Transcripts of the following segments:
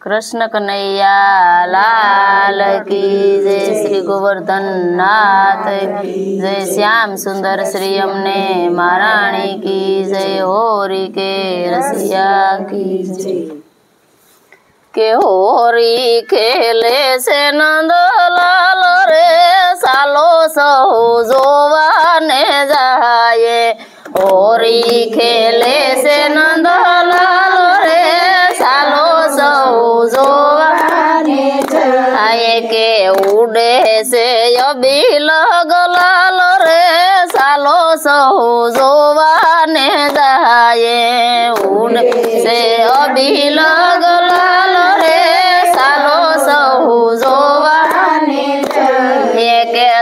कृष्ण कन्हैया लाल की जय। श्री गोवर्धन नाथ जय। श्याम सुंदर श्री यमुने महारानी की जय। होरी के रसिया की जय। के होरी खेले से नंद लाल रे सालो सहु जोवाने जाए। होरी खेले से नंद लाल रे सालो सहु जोवाने जाए। के उड़े से अबिल गलाल रे सालो सहु जोवाने जाए। उड़े से अबिल गलाल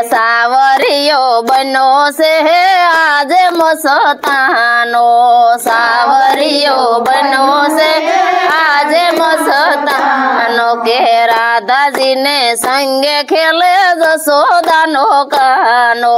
सावरियो बनो से आज मस्तानो। सावरियो बनो से आज मस्तानो। के राधा जी ने संगे खेले जसोदानो कानो।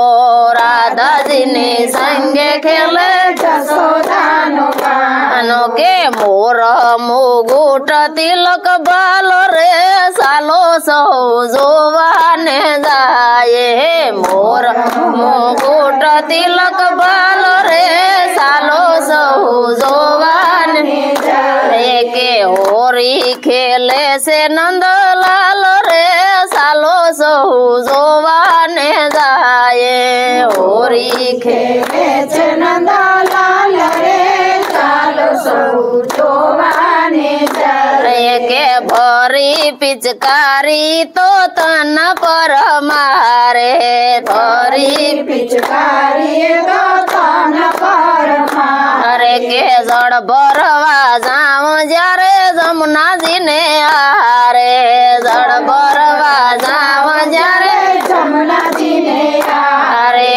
राधा जी ने संगे खेले जसोदानो कानो। के मोर मुगुट तिलक बाल रे सालो सहु जोवाने जाए। मोर मुगुट तिलक बाल रे सालो सहु जोवाने जाए। के होरी खेले से नंद लाल रे सालो सहु जोवाने जाए। होरी खेले से नंद लाल रे सालो सहु जोवाने जाए। के भरी पिचकारी तो तन पर मारे। भरी पिचकारी तो तन पर मारे। के जड़ बरवा जाम जारे जमुना जी ने आरे। जड़ बरवा जाम जारे जमुना जी ने आरे।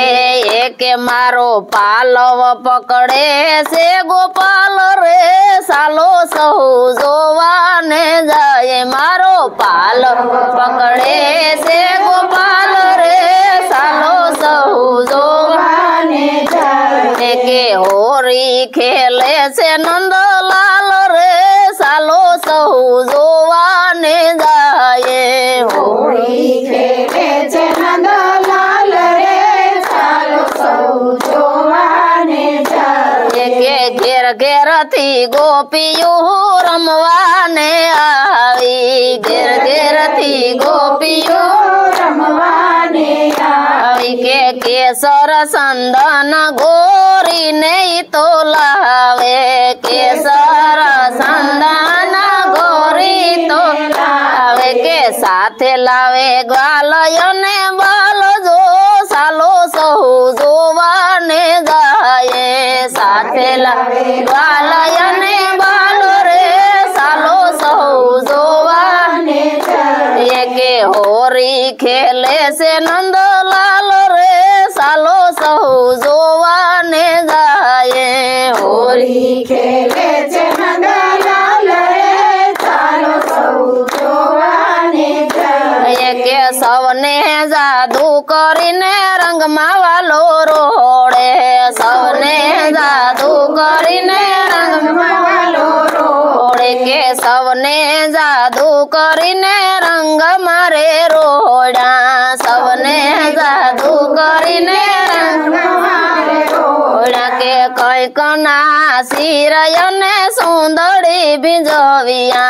एक मारो पालव पकड़े से गोपाल रे सालो सहु जोवाने जाए। मारो पाल पकड़े से गोपाल रे सालो सहु जोवाने जाए। के होरी खेले से नंद लाल रे सालो सहु जोवाने जाए। होरी खेले से नंद लाल रे सालो सहु जोवाने जाए। के घेर घेर थी गोपियों रमवाने आई। घेर घेर थी गोपियों रमवाने आई। के केसर संदन गोरी नहीं तो लावे। केसर संदन गोरी तो लावे। के साथे लावे ग्वालयने बाल जो सालो सहु जोवाने जाए। साथे लावे ग्वालयने बाल रे सालो सहु जोवाने जाए। के होरी खेले से नंद लाल रे सालो सहु जोवाने जाए। होरी खेले से नंद लाल रे सालो सहु जोवाने जाए। के सवने जादू करीने रंग मावालो रोड़े। सवने जादू करीने रंग मावालो रोड़े। के सवने जादू करीने रंग मारे रोड़ा। सवने जादू करीने रंग मारे रोड़ा। के कई कना सिरयने सुंदरी बिजविया।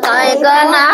कई कना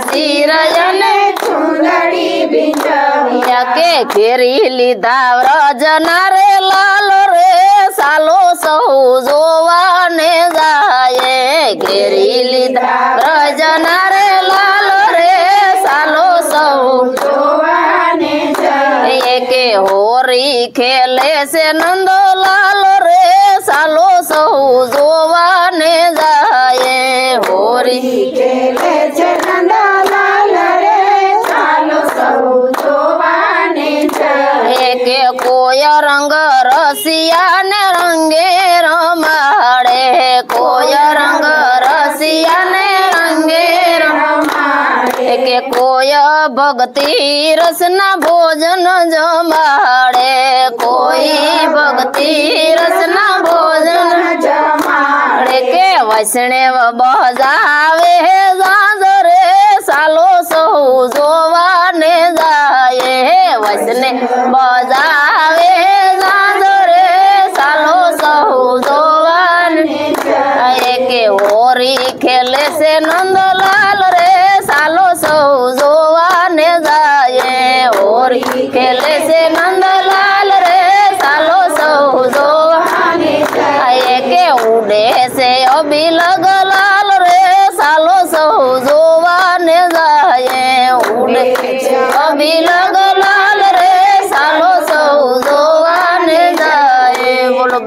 सिरयने सुंदरी बिजविया। के घेरी लीधा व्रजना रे लाल रे सालो सहु जोवाने जाए। घेरी लीधा व्रजना रे लाल रे सालो सहु जोवाने जाए। के होरी खेले से नंद लाल रे सालो सहु जोवाने जाए। होरी खेले से नंद लाल रे सालो सहु जोवाने जाए। के कोय रंग रसिया ने रंगे रमाड़े। कोय रंग रसिया ने रंगे रमाड़े। के कोय भक्ति रसना भोजन जमाड़े। कोई भक्ति रसना भोजन जमाड़े। के वैष्णव बजावे झांझ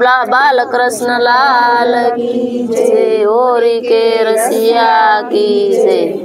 बाल कृष्ण लाल की जय, होरी के रसिया की जय।